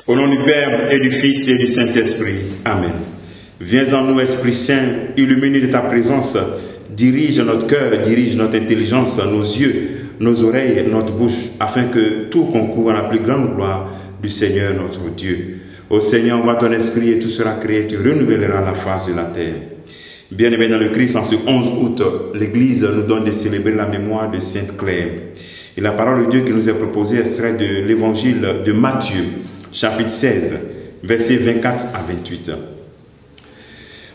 Au nom du Père et du Fils et du Saint-Esprit. Amen. Viens en nous, Esprit Saint, illuminé de ta présence. Dirige notre cœur, dirige notre intelligence, nos yeux, nos oreilles, notre bouche, afin que tout concourt à la plus grande gloire du Seigneur notre Dieu. Ô Seigneur, envoie ton esprit et tout sera créé, tu renouvelleras la face de la terre. Bien-aimés dans le Christ, en ce 11 août, l'Église nous donne de célébrer la mémoire de Sainte Claire. Et la parole de Dieu qui nous est proposée est extraite de l'Évangile de Matthieu, chapitre 16, versets 24 à 28.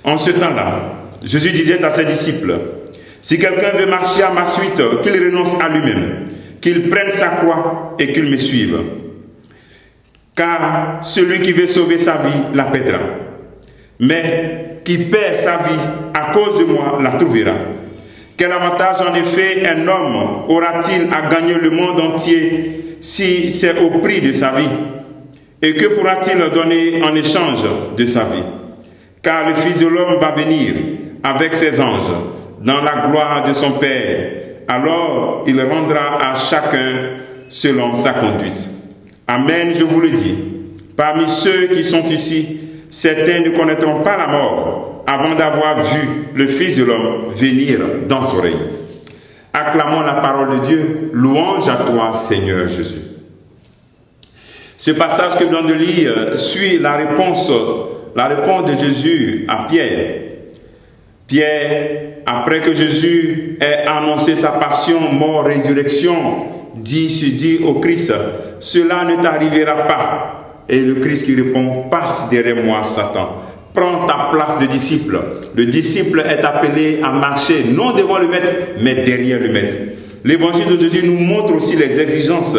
En ce temps-là, Jésus disait à ses disciples, « Si quelqu'un veut marcher à ma suite, qu'il renonce à lui-même, qu'il prenne sa croix et qu'il me suive. Car celui qui veut sauver sa vie la perdra. Mais qui perd sa vie à cause de moi la trouvera. Quel avantage en effet un homme aura-t-il à gagner le monde entier si c'est au prix de sa vie? Et que pourra-t-il donner en échange de sa vie? Car le Fils de l'homme va venir avec ses anges dans la gloire de son Père. Alors il rendra à chacun selon sa conduite. Amen, je vous le dis. Parmi ceux qui sont ici, certains ne connaîtront pas la mort avant d'avoir vu le Fils de l'homme venir dans son règne. Acclamons la parole de Dieu. Louange à toi, Seigneur Jésus. Ce passage que nous venons de lire suit la réponse de Jésus à Pierre. Pierre, après que Jésus ait annoncé sa passion, mort, résurrection, dit au Christ, « Cela ne t'arrivera pas. » Et le Christ qui répond, « Passe derrière moi, Satan. Prends ta place de disciple. » Le disciple est appelé à marcher, non devant le maître, mais derrière le maître. L'évangile de Jésus nous montre aussi les exigences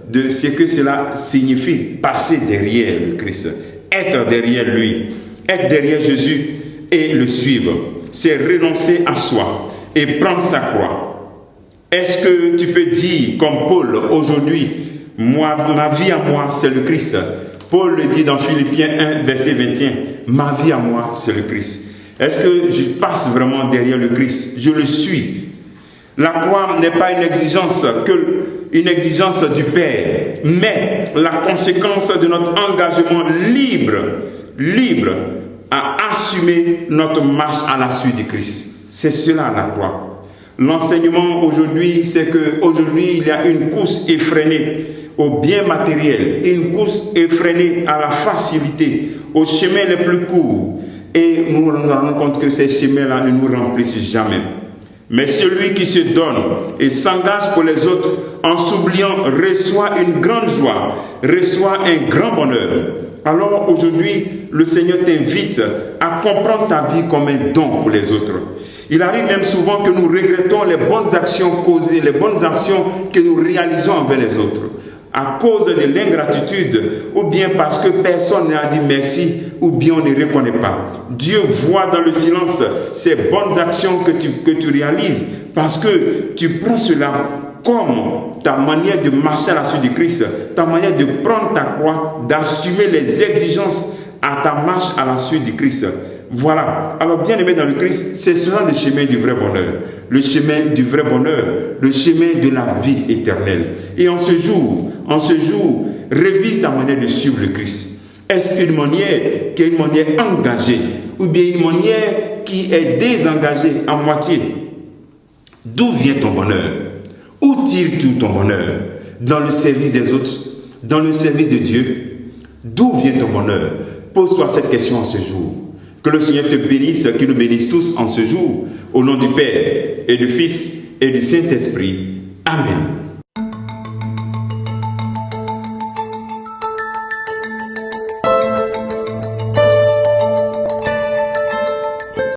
de ce que cela signifie, passer derrière le Christ, être derrière lui, être derrière Jésus et le suivre. C'est renoncer à soi et prendre sa croix. Est-ce que tu peux dire, comme Paul aujourd'hui, ma vie à moi, c'est le Christ? Paul le dit dans Philippiens 1, verset 21, ma vie à moi, c'est le Christ. Est-ce que je passe vraiment derrière le Christ? Je le suis. La croix n'est pas une exigence du Père, mais la conséquence de notre engagement libre à assumer notre marche à la suite du Christ. C'est cela la croix. L'enseignement aujourd'hui, c'est qu'aujourd'hui, il y a une course effrénée au bien matériel, une course effrénée à la facilité, aux chemins les plus courts. Et nous nous rendons compte que ces chemins-là ne nous remplissent jamais. Mais celui qui se donne et s'engage pour les autres en s'oubliant reçoit une grande joie, reçoit un grand bonheur. Alors aujourd'hui, le Seigneur t'invite à comprendre ta vie comme un don pour les autres. Il arrive même souvent que nous regrettons les bonnes actions causées, les bonnes actions que nous réalisons envers les autres, à cause de l'ingratitude, ou bien parce que personne n'a dit merci, ou bien on ne reconnaît pas. Dieu voit dans le silence ces bonnes actions que tu réalises, parce que tu prends cela comme ta manière de marcher à la suite du Christ, ta manière de prendre ta croix, d'assumer les exigences à ta marche à la suite du Christ. Voilà. Alors, bien aimé dans le Christ, c'est cela le chemin du vrai bonheur. Le chemin du vrai bonheur, le chemin de la vie éternelle. Et en ce jour, révise ta manière de suivre le Christ. Est-ce une manière qui est une manière engagée ou bien une manière qui est désengagée à moitié? D'où vient ton bonheur? Où tires-tu ton bonheur? Dans le service des autres? Dans le service de Dieu? D'où vient ton bonheur? Pose-toi cette question en ce jour. Que le Seigneur te bénisse, qu'il nous bénisse tous en ce jour, au nom du Père et du Fils et du Saint-Esprit. Amen.